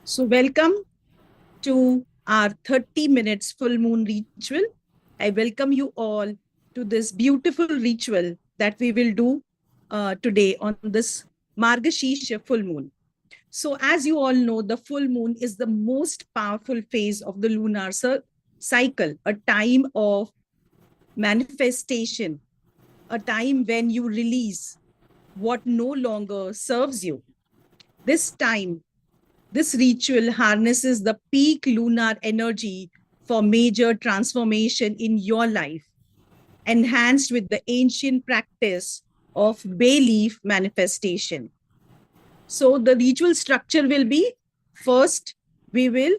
So, welcome to our 30 minutes full moon ritual. I welcome you all to this beautiful ritual that we will do today on this Margashirsha full moon. So, as you all know, the full moon is the most powerful phase of the lunar cycle, a time of manifestation, a time when you release what no longer serves you. This time, this ritual harnesses the peak lunar energy for major transformation in your life, enhanced with the ancient practice of bay leaf manifestation. So, the ritual structure will be first, we will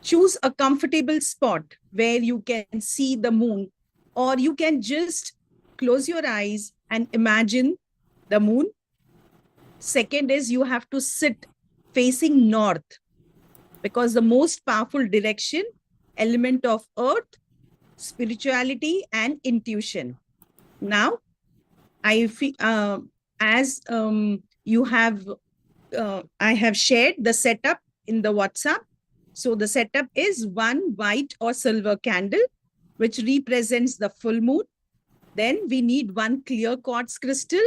choose a comfortable spot where you can see the moon, or you can just close your eyes and imagine the moon. Second is you have to sit facing north, because the most powerful direction, element of earth, spirituality, and intuition. Now, I feel as you have, I have shared the setup in the WhatsApp. So the setup is one white or silver candle, which represents the full moon. Then we need one clear quartz crystal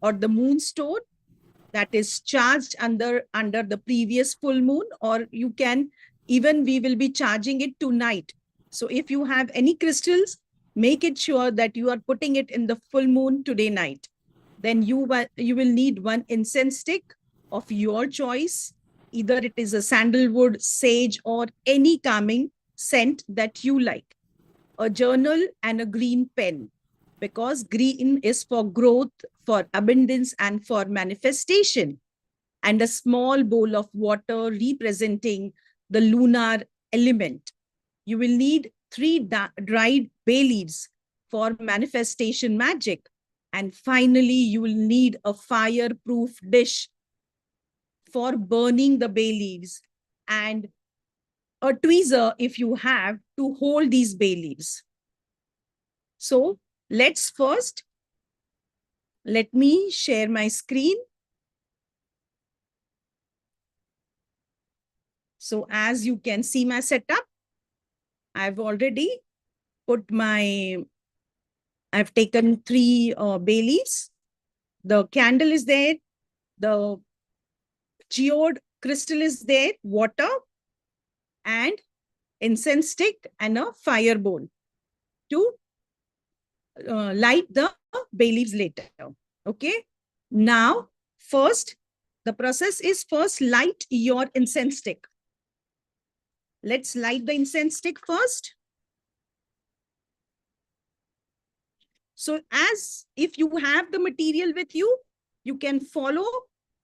or the moonstone that is charged under the previous full moon, or you can even, we will be charging it tonight. So if you have any crystals, make it sure that you are putting it in the full moon today night. Then you will need one incense stick of your choice. Either it is a sandalwood, sage, or any calming scent that you like. A journal and a green pen, because green is for growth, for abundance, and for manifestation. And a small bowl of water representing the lunar element. You will need 3 dried bay leaves for manifestation magic. And finally, you will need a fireproof dish for burning the bay leaves, and a tweezer if you have to hold these bay leaves. So let's first, let me share my screen. So as you can see my setup, I've already put I've taken 3 bay leaves. The candle is there. The geode crystal is there, water, and incense stick, and a fire bowl to light the bay leaves later. Okay. Now, first, the process is first light your incense stick. Let's light the incense stick first. So as if you have the material with you, you can follow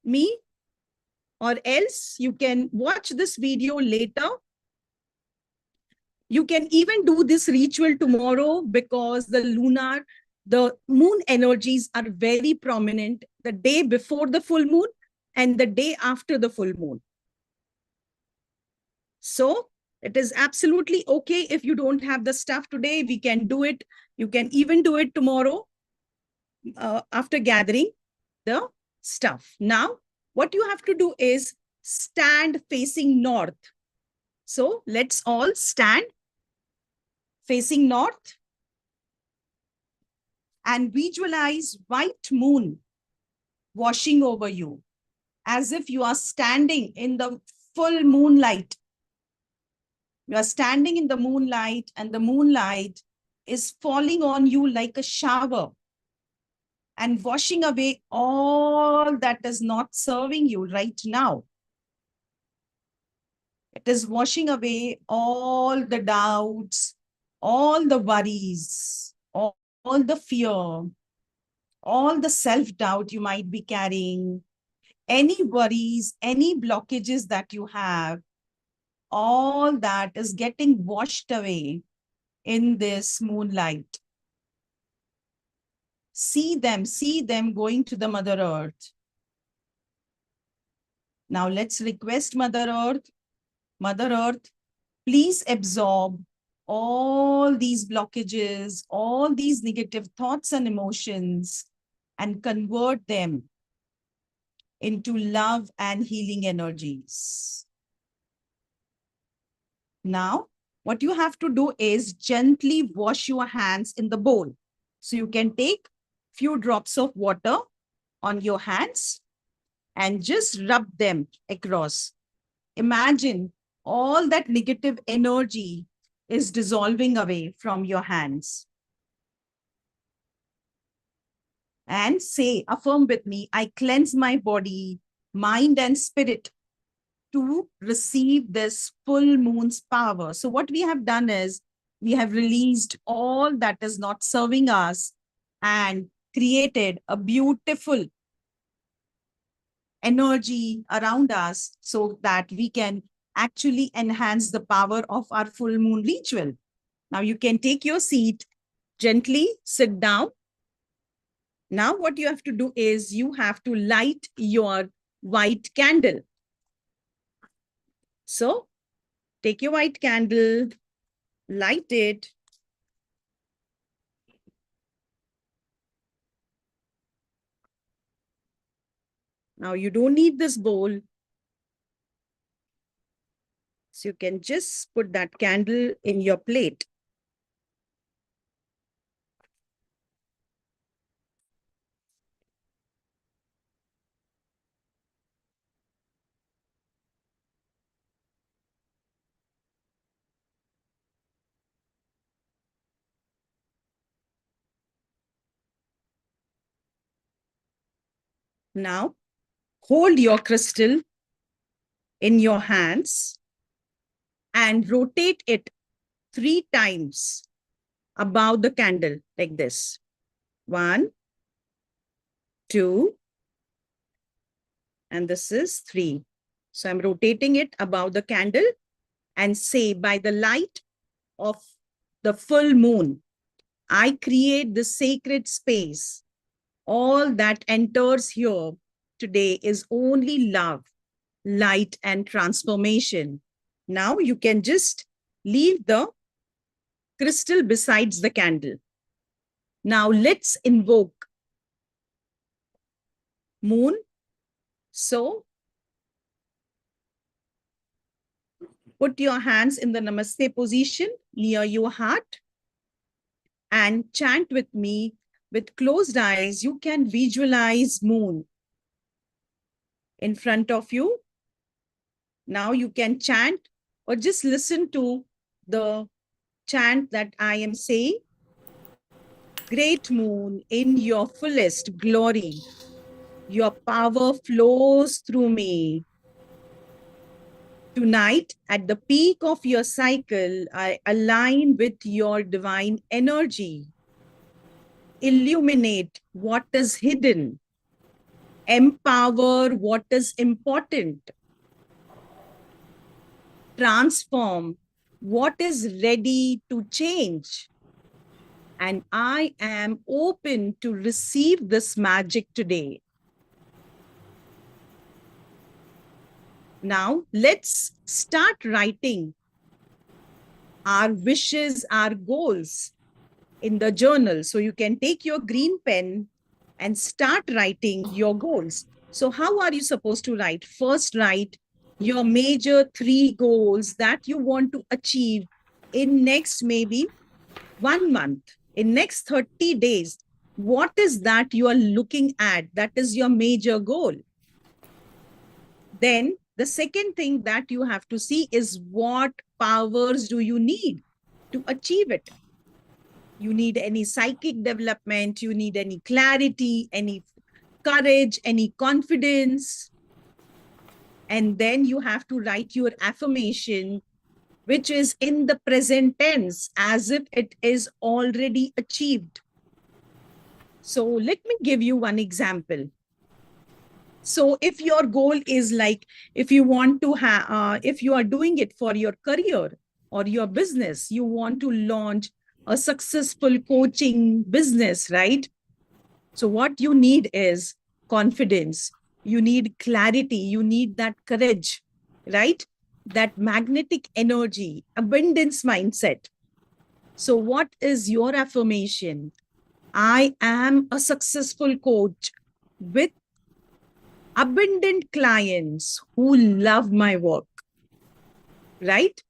me, or else you can watch this video later. You can even do this ritual tomorrow, because the moon energies are very prominent the day before the full moon and the day after the full moon. So it is absolutely okay if you don't have the stuff today. We can do it. You can even do it tomorrow after gathering the stuff. Now, what you have to do is stand facing north. So let's all stand facing north and visualize white moon washing over you, as if you are standing in the full moonlight. You are standing in the moonlight, and the moonlight is falling on you like a shower and washing away all that is not serving you right now. It is washing away all the doubts, all the worries, all the fear, all the self-doubt you might be carrying, any worries, any blockages that you have, all that is getting washed away in this moonlight. See them going to the Mother Earth. Now let's request Mother Earth, please absorb all these blockages, all these negative thoughts and emotions, and convert them into love and healing energies. Now, what you have to do is gently wash your hands in the bowl. So you can take few drops of water on your hands and just rub them across. Imagine all that negative energy is dissolving away from your hands. And say, affirm with me, I cleanse my body, mind, and spirit to receive this full moon's power. So what we have done is we have released all that is not serving us and created a beautiful energy around us so that we can actually enhance the power of our full moon ritual. Now you can take your seat, gently sit down. Now what you have to do is you have to light your white candle. So take your white candle, light it. Now you don't need this bowl. So you can just put that candle in your plate. Now hold your crystal in your hands and rotate it 3 times above the candle like this. 1, 2, and this is 3. So I'm rotating it above the candle and say, by the light of the full moon, I create the sacred space. All that enters here today is only love, light, and transformation. Now you can just leave the crystal besides the candle. Now let's invoke moon. So put your hands in the namaste position near your heart and chant with me. With closed eyes, you can visualize moon in front of you. Now you can chant or just listen to the chant that I am saying. Great moon, in your fullest glory, your power flows through me. Tonight, at the peak of your cycle, I align with your divine energy. Illuminate what is hidden. Empower what is important. Transform what is ready to change. And I am open to receive this magic today. Now, let's start writing our wishes, our goals in the journal. So you can take your green pen and start writing your goals. So how are you supposed to write? First, write your major 3 goals that you want to achieve in next maybe 1 month, in next 30 days. What is that you are looking at? That is your major goal. Then the second thing that you have to see is what powers do you need to achieve it? You need any psychic development, you need any clarity, any courage, any confidence. And then you have to write your affirmation, which is in the present tense, as if it is already achieved. So let me give you one example. So if your goal is like, if you want to have, if you are doing it for your career or your business, you want to launch a successful coaching business, right? So what you need is confidence. You need clarity. You need that courage, right? That magnetic energy, abundance mindset. So what is your affirmation? I am a successful coach with abundant clients who love my work, right?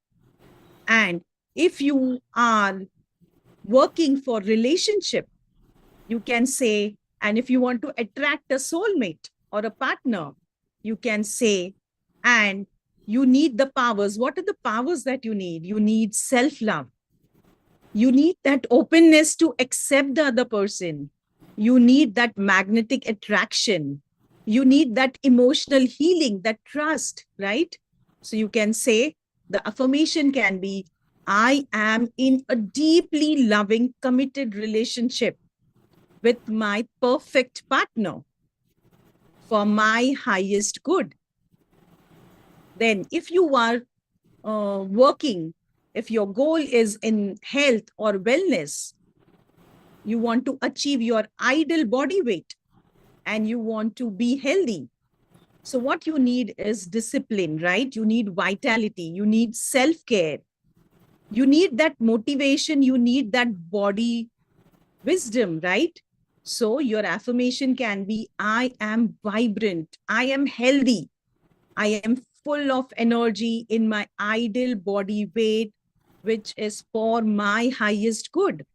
And if you are working for relationship, you can say, and if you want to attract a soulmate or a partner, you can say, and you need the powers. What are the powers that you need? You need self-love. You need that openness to accept the other person. You need that magnetic attraction. You need that emotional healing, that trust, right? So you can say, the affirmation can be, I am in a deeply loving, committed relationship with my perfect partner for my highest good. Then, if you are working, if your goal is in health or wellness, you want to achieve your ideal body weight and you want to be healthy. So, what you need is discipline, right? You need vitality, you need self care, you need that motivation, you need that body wisdom, right? So, your affirmation can be, I am vibrant, I am healthy, I am full of energy in my ideal body weight, which is for my highest good.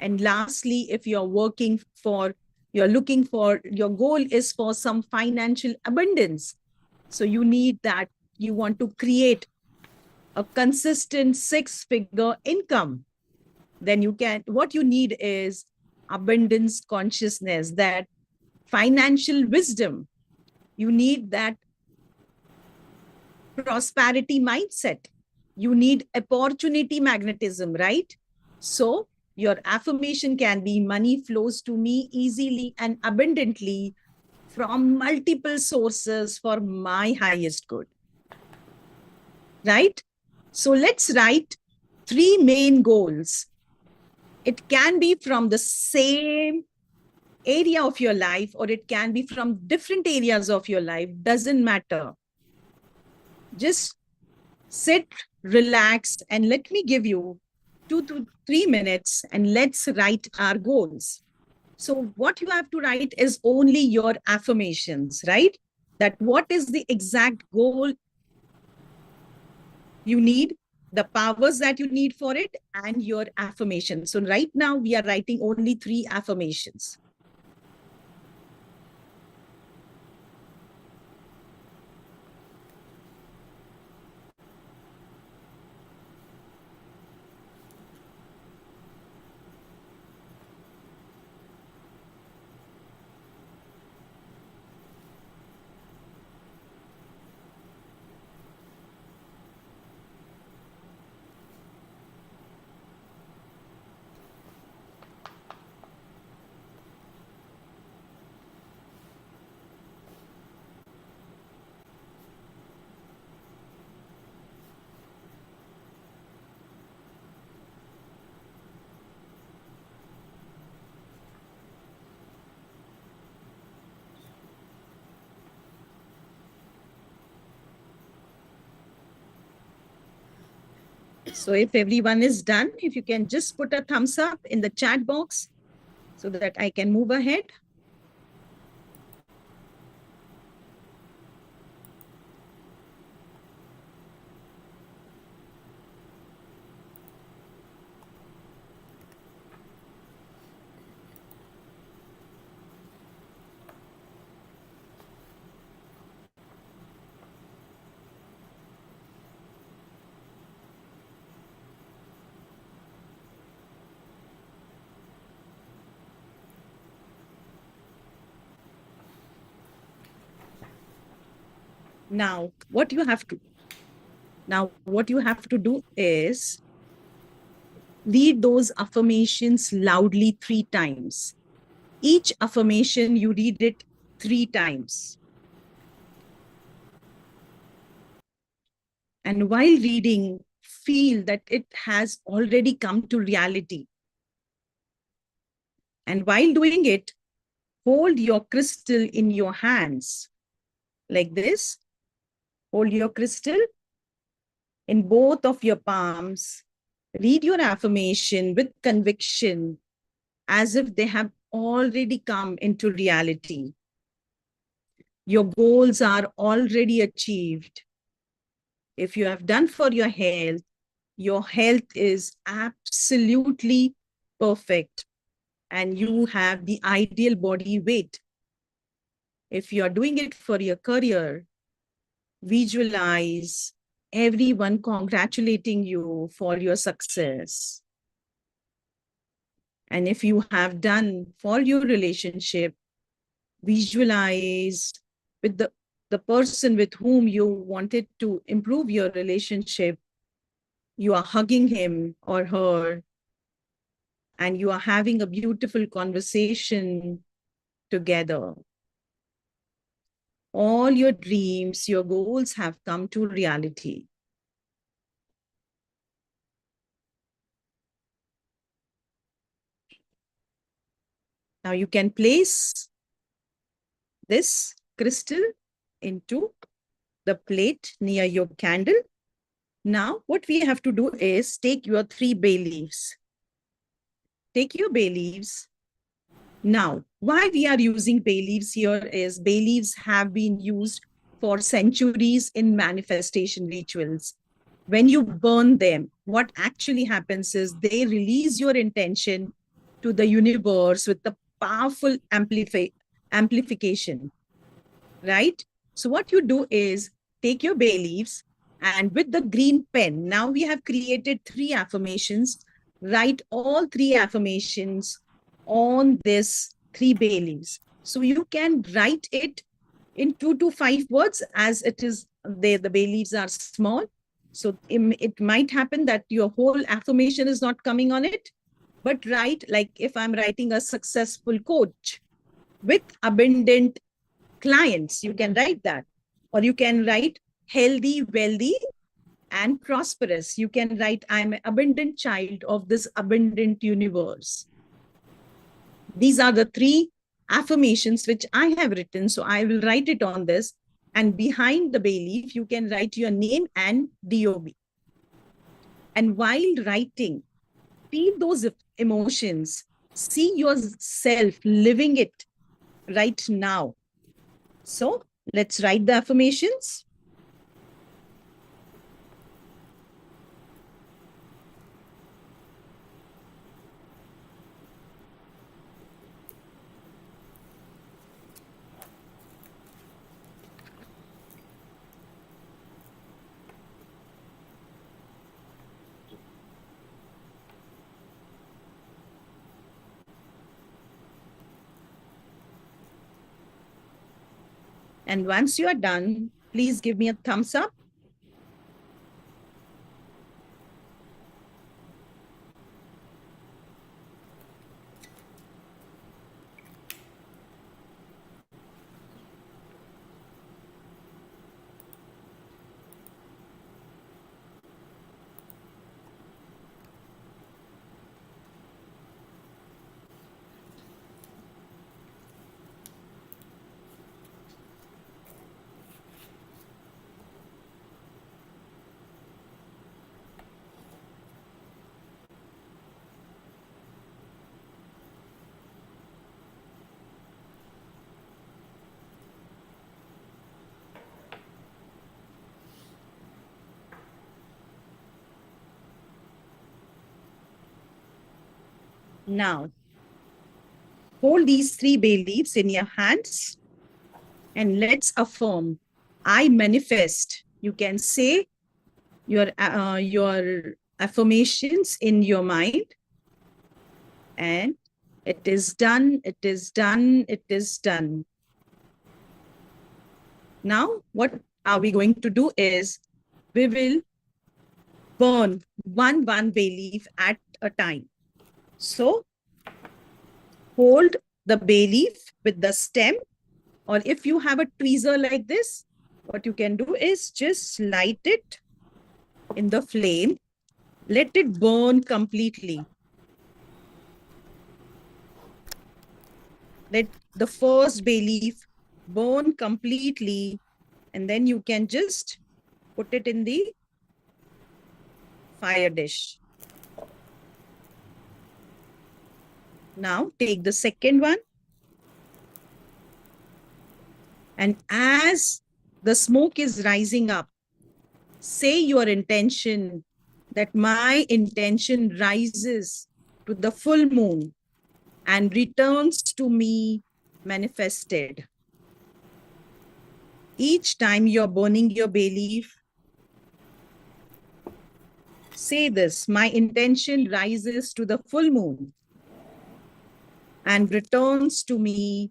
And lastly, if you're working for, you're looking for, your goal is for some financial abundance. So you need that, you want to create a consistent 6-figure income. Then you can, what you need is abundance consciousness, that financial wisdom. You need that prosperity mindset. You need opportunity magnetism, right? So your affirmation can be, money flows to me easily and abundantly from multiple sources for my highest good, right? So let's write 3 main goals. It can be from the same area of your life, or it can be from different areas of your life, doesn't matter. Just sit, relax, and let me give you 2 to 3 minutes and let's write our goals. So what you have to write is only your affirmations, right? That what is the exact goal you need, the powers that you need for it, and your affirmation. So right now we are writing only 3 affirmations. So if everyone is done, if you can just put a thumbs up in the chat box so that I can move ahead. Now, what you have to do is read those affirmations loudly 3 times. Each affirmation, you read it 3 times. And while reading, feel that it has already come to reality. And while doing it, hold your crystal in your hands like this. Hold your crystal in both of your palms. Read your affirmation with conviction, as if they have already come into reality. Your goals are already achieved. If you have done for your health, your health is absolutely perfect and you have the ideal body weight. If you are doing it for your career, visualize everyone congratulating you for your success. And if you have done for your relationship, visualize with the person with whom you wanted to improve your relationship, you are hugging him or her, and you are having a beautiful conversation together. All your dreams, your goals have come to reality. Now you can place this crystal into the plate near your candle. Now, what we have to do is take your 3 bay leaves. Take your bay leaves. Now, why we are using bay leaves here is bay leaves have been used for centuries in manifestation rituals. When you burn them, what actually happens is they release your intention to the universe with the powerful amplification, right? So what you do is take your bay leaves and with the green pen, now we have created 3 affirmations. Write all 3 affirmations on this 3 bay leaves. So you can write it in 2 to 5 words as it is, the bay leaves are small. So it might happen that your whole affirmation is not coming on it, but write, like if I'm writing a successful coach with abundant clients, you can write that. Or you can write healthy, wealthy, and prosperous. You can write, I'm an abundant child of this abundant universe. These are the 3 affirmations which I have written. So I will write it on this. And behind the bay leaf, you can write your name and DOB. And while writing, feel those emotions. See yourself living it right now. So let's write the affirmations. And once you are done, please give me a thumbs up. Now, hold these 3 bay leaves in your hands and let's affirm, I manifest. You can say your affirmations in your mind. And it is done, it is done, it is done. Now, what are we going to do is we will burn one bay leaf at a time. So hold the bay leaf with the stem, or if you have a tweezer like this, what you can do is just light it in the flame. Let it burn completely. Let the first bay leaf burn completely, and then you can just put it in the fire dish. Now take the second one. And as the smoke is rising up, say your intention that my intention rises to the full moon and returns to me manifested. Each time you're burning your bay leaf, say this: my intention rises to the full moon and returns to me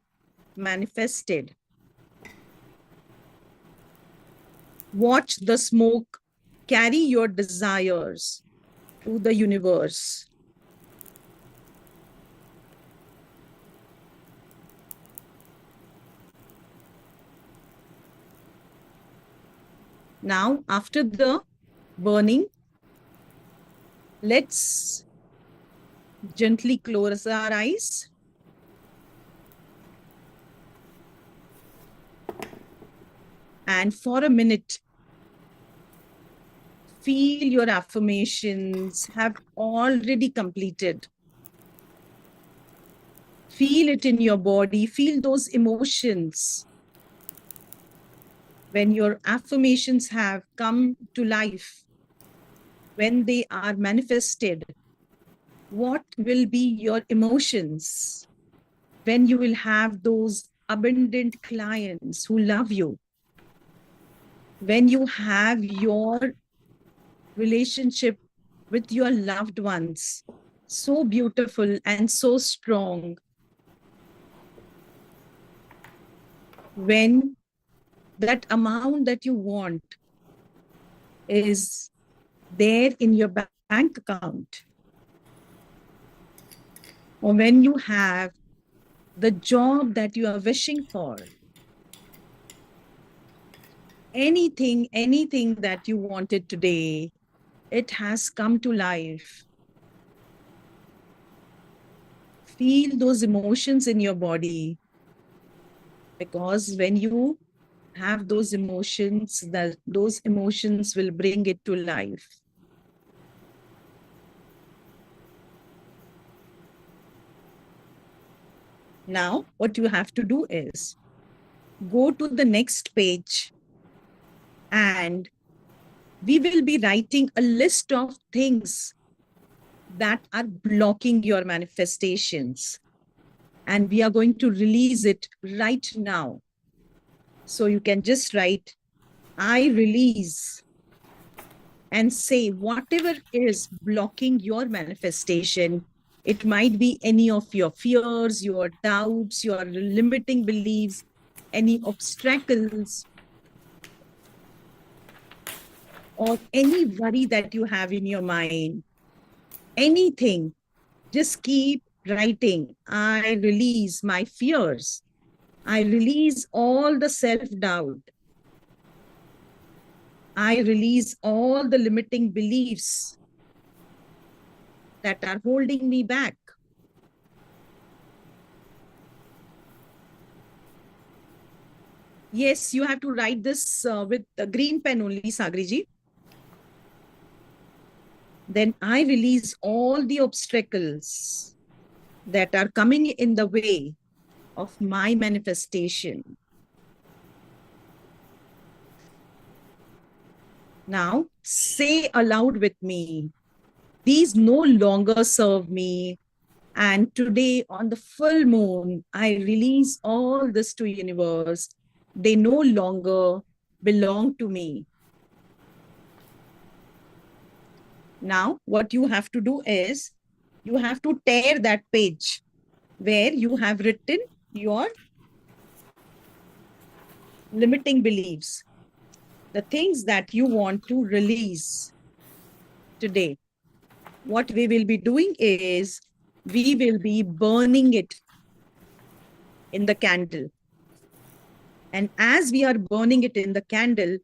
manifested. Watch the smoke carry your desires to the universe. Now, after the burning, let's gently close our eyes. And for a minute, feel your affirmations have already completed. Feel it in your body, feel those emotions. When your affirmations have come to life, when they are manifested, what will be your emotions? When you will have those abundant clients who love you, when you have your relationship with your loved ones so beautiful and so strong, when that amount that you want is there in your bank account, or when you have the job that you are wishing for, anything that you wanted today, it has come to life. Feel those emotions in your body, because when you have those emotions, those emotions will bring it to life. Now, what you have to do is go to the next page, and we will be writing a list of things that are blocking your manifestations. And we are going to release it right now. So you can just write, I release, and say whatever is blocking your manifestation. It might be any of your fears, your doubts, your limiting beliefs, any obstacles, or any worry that you have in your mind. Anything, just keep writing. I release my fears. I release all the self-doubt. I release all the limiting beliefs that are holding me back. Yes, you have to write this with a green pen only, Sagriji. Then I release all the obstacles that are coming in the way of my manifestation. Now, say aloud with me, these no longer serve me. And today on the full moon, I release all this to universe. They no longer belong to me. Now, what you have to do is, you have to tear that page where you have written your limiting beliefs, the things that you want to release today. What we will be doing is, we will be burning it in the candle. And as we are burning it in the candle,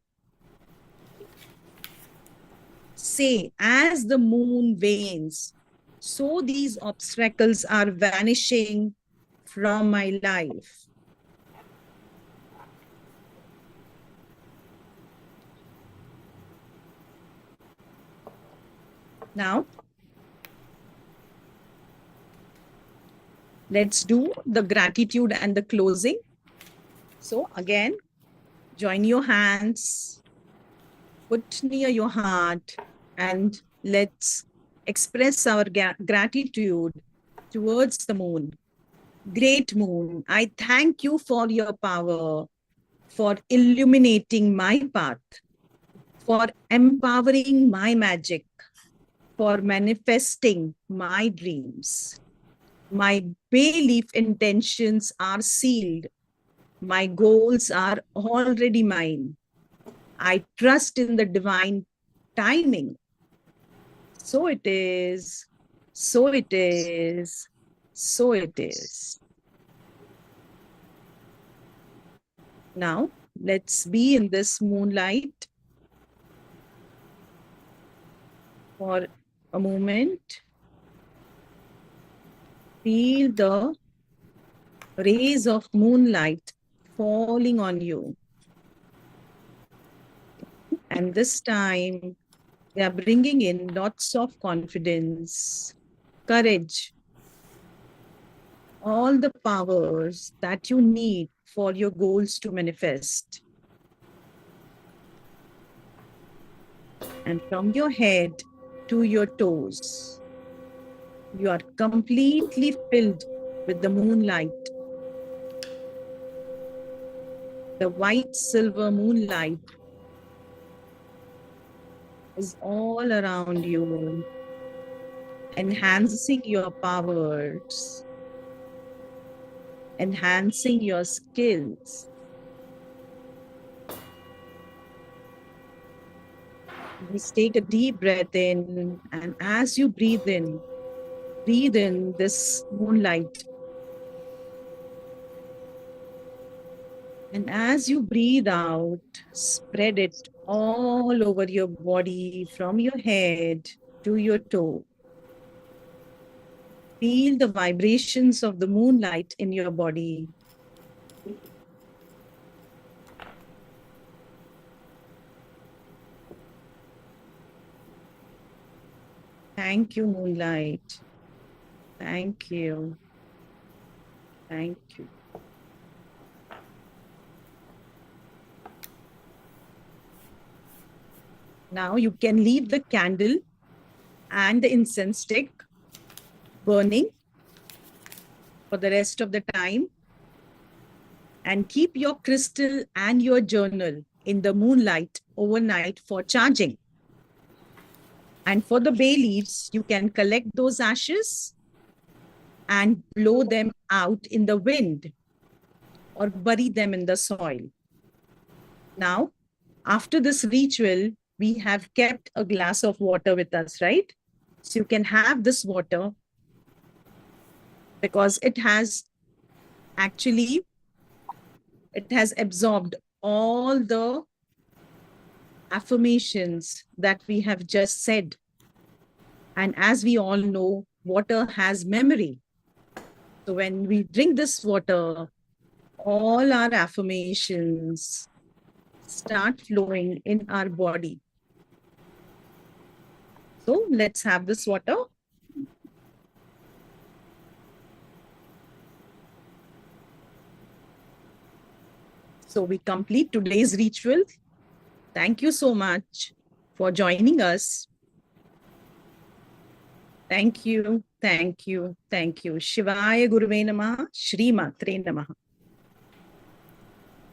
say, as the moon wanes, so these obstacles are vanishing from my life. Now, let's do the gratitude and the closing. So again, join your hands, put near your heart, and let's express our gratitude towards the moon. Great moon, I thank you for your power, for illuminating my path, for empowering my magic, for manifesting my dreams. My bay leaf intentions are sealed. My goals are already mine. I trust in the divine timing. So it is, so it is, so it is. Now, let's be in this moonlight for a moment. Feel the rays of moonlight falling on you. And this time, they are bringing in lots of confidence, courage, all the powers that you need for your goals to manifest. And from your head to your toes, you are completely filled with the moonlight. The white silver moonlight is all around you, enhancing your powers, enhancing your skills. Just take a deep breath in, and as you breathe in this moonlight. And as you breathe out, spread it all over your body from your head to your toe. Feel the vibrations of the moonlight in your body. Thank you, moonlight. Thank you. Thank you. Now you can leave the candle and the incense stick burning for the rest of the time, and keep your crystal and your journal in the moonlight overnight for charging. And for the bay leaves, you can collect those ashes and blow them out in the wind or bury them in the soil. Now, after this ritual, we have kept a glass of water with us, right? So you can have this water because it has absorbed all the affirmations that we have just said. And as we all know, water has memory. So when we drink this water, all our affirmations start flowing in our body. So let's have this water. So we complete today's ritual. Thank you so much for joining us. Thank you, thank you, thank you. Shivaya Guruve Namaha, Shri Matre Namaha.